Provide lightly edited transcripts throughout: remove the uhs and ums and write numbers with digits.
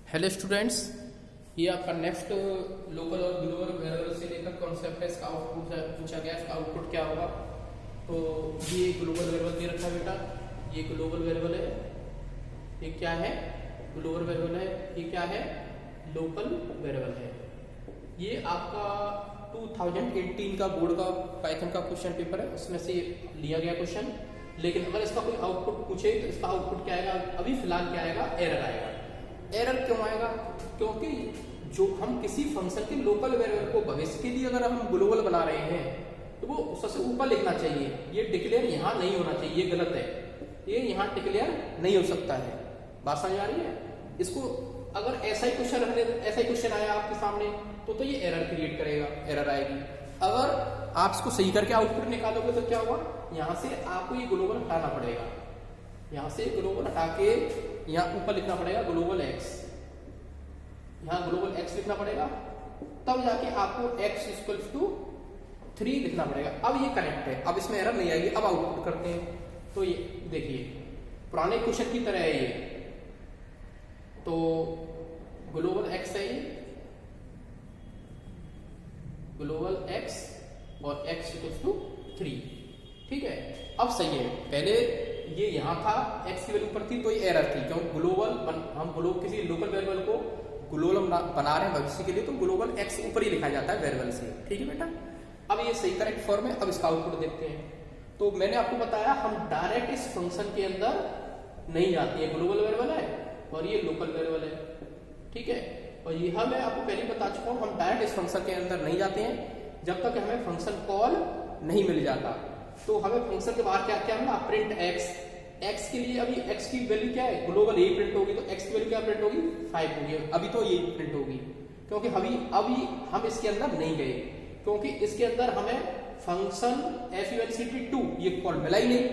Hello students, ये आपका next local और ग्लोबल वेरिएबल से लेकर कॉन्सेप्ट है। इसका आउटपुट पूछा गया, इसका आउटपुट क्या होगा। तो ये ग्लोबल वेरिएबल दे रखा है बेटा, ये ग्लोबल वेरिएबल है, ये क्या है ग्लोबल वेरिएबल है, ये क्या है लोकल वेरिएबल है। ये आपका 2018 का बोर्ड का पाइथन का क्वेश्चन पेपर है, उसमें से लिया गया क्वेश्चन। लेकिन अगर इसका कोई आउटपुट पूछे तो इसका आउटपुट क्या आएगा, अभी फिलहाल क्या आएगा, एरर आएगा। एरर क्यों आएगा? क्योंकि जो हम किसी फंक्शन के लोकल वेरिएबल को भविष्य के लिए अगर हम ग्लोबल बना रहे हैं तो वो सबसे ऊपर लिखना चाहिए। ये डिक्लेयर यहाँ नहीं होना चाहिए, ये गलत है, ये यहाँ डिक्लेयर नहीं हो सकता है। बात समझ आ रही है? इसको अगर ऐसा ही क्वेश्चन आया आपके सामने तो ये एरर क्रिएट करेगा, एरर आएगी। अगर आप इसको सही करके आउटपुट निकालोगे तो क्या होगा, यहाँ से आपको ये ग्लोबल हटाना पड़ेगा, यहाँ से ग्लोबल हटा के यहाँ ऊपर लिखना पड़ेगा ग्लोबल एक्स, यहाँ ग्लोबल एक्स लिखना पड़ेगा, तब जाके आपको x इक्वल्स टू 3 लिखना पड़ेगा। अब ये करेक्ट है, अब इसमें एरर नहीं आएगी। अब आउटपुट करते हैं तो ये देखिए पुराने क्वेश्चन की तरह है ये, तो ग्लोबल एक्स है, ये ग्लोबल एक्स और x इक्वल्स टू 3, ठीक है। अब सही है, पहले ये यहाँ था x की वैल्यू पर थी तो ये एरर थी, क्योंकि हम किसी लोकल वेरिएबल को ग्लोबल बना रहे हैं भविष्य के लिए, तो ग्लोबल x ऊपर ही लिखा जाता है वेरिएबल से, ठीक है बेटा। अब ये सही करेक्ट फॉर्म है। अब इसका आउटपुट देखते हैं। तो मैंने आपको बताया हम डायरेक्ट इस फंक्शन के अंदर नहीं जाते हैं, ग्लोबल वेरिएबल है और ये लोकल वेरिएबल है, ठीक है। और यह मैं आपको पहले बता चुका हूँ, हम डायरेक्ट इस फंक्शन के अंदर नहीं जाते हैं जब तक हमें फंक्शन कॉल नहीं मिल जाता। तो हमें फंक्शन के बाहर क्या क्या मिला, प्रिंट एक्स के लिए अभी x की वैल्यू क्या है, ग्लोबल ए प्रिंट होगी, तो x की वैल्यू क्या प्रिंट होगी, 5 होगी। अभी तो ये प्रिंट होगी, क्योंकि अभी हम इसके अंदर नहीं गए, क्योंकि इसके अंदर हमें फंक्शन funcT2 ये कॉल मिला ही नहीं।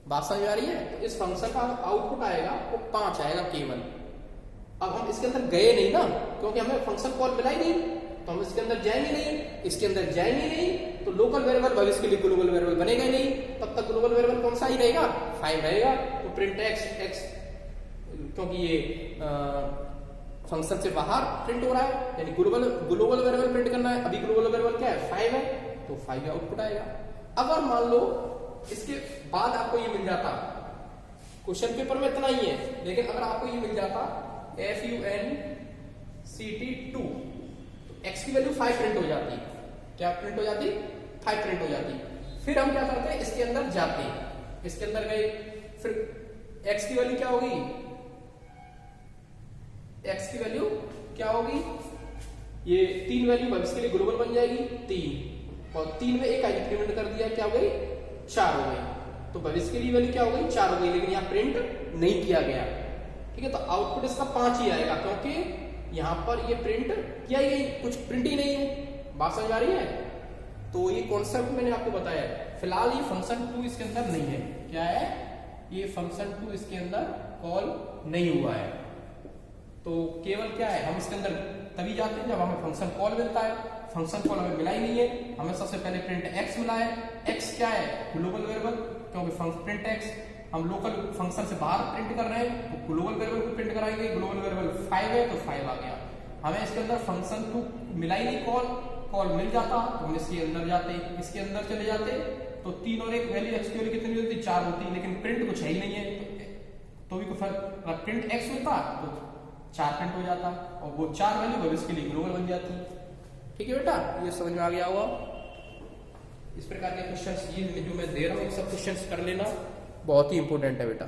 बात समझ आ रही है? तो इस फंक्शन का आउटपुट आएगा वो 5 आएगा केवल। अब हम इसके अंदर गए नहीं ना, क्योंकि हमें फंक्शन कॉल मिला ही नहीं, तो हम इसके अंदर जाएंगे नहीं, इसके अंदर जाएंगे नहीं, तो लोकल वेरिएबल भविष्य के लिए ग्लोबल वेरिएबल बनेगा ही नहीं। तब तक ग्लोबल वेरिएबल कौन सा ही रहेगा, 5 रहेगा। तो प्रिंट एक्स क्योंकि ये फंक्शन से बाहर प्रिंट हो रहा है, यानी ग्लोबल वेरिएबल प्रिंट करना है। अभी ग्लोबल वेरिएबल क्या है, 5 है, तो 5 का आउटपुट आएगा। अगर मान लो इसके बाद आपको ये मिल जाता, क्वेश्चन पेपर में इतना ही है, लेकिन अगर आपको ये मिल जाता funcT2, x की वैल्यू 5 प्रिंट हो जाती, क्या प्रिंट हो जाती, 5 प्रिंट हो जाती। फिर हम क्या करते हैं, इसके अंदर जाते हैं, इसके अंदर गए, फिर x की वैल्यू क्या होगी, x की वैल्यू क्या होगी, ये 3 वैल्यू भविष्य के लिए ग्लोबल बन जाएगी, 3 और 3 में एक इंक्रीमेंट कर दिया, क्या हो गई, 4 हो गई। तो भविष्य के लिए वैल्यू क्या हो गई, 4 हो गई, लेकिन यहाँ प्रिंट नहीं किया गया, ठीक है। तो आउटपुट इसका 5 ही आएगा, क्योंकि यहां पर ये प्रिंट किया ही नहीं, कुछ प्रिंट ही नहीं है। बात समझ आ रही है? तो ये कॉन्सेप्ट मैंने आपको बताया। फिलहाल ये फंक्शन 2 इसके अंदर नहीं है, क्या है, ये फंक्शन 2 इसके अंदर कॉल नहीं हुआ है। तो केवल क्या है, हम इसके अंदर तभी जाते हैं जब हमें फंक्शन कॉल मिलता है। फंक्शन कॉल हमें मिला ही नहीं है, हमें सबसे पहले प्रिंट एक्स मिला है। एक्स क्या है, ग्लोबल वेरिएबल, क्योंकि प्रिंट एक्स हम लोकल फंक्शन से बाहर प्रिंट कर रहे हैं, तो ग्लोबल वेरिएबल को प्रिंट कराएंगे। ग्लोबल वेरिएबल 5 है, तो 5 आ गया। हमें इसके अंदर फंक्शन 2 मिला ही नहीं, कॉल मिल जाता तो हम इसके अंदर जाते, इसके अंदर चले जाते, तो 3 और 1 वैल्यू एक्स की वैल्यू कितनी होती, 4 होती, लेकिन प्रिंट कुछ है ही नहीं है। तो भी प्रिंट एक्स होता तो 4 प्रिंट हो जाता, और वो 4 वैल्यू भविष्य के लिए ग्लोबल बन जाती, ठीक है बेटा। ये समझ में आ गया होगा। इस प्रकार के क्वेश्चंस ये जो मैं दे रहा हूँ, सब क्वेश्चंस कर लेना, बहुत ही इंपॉर्टेंट है बेटा।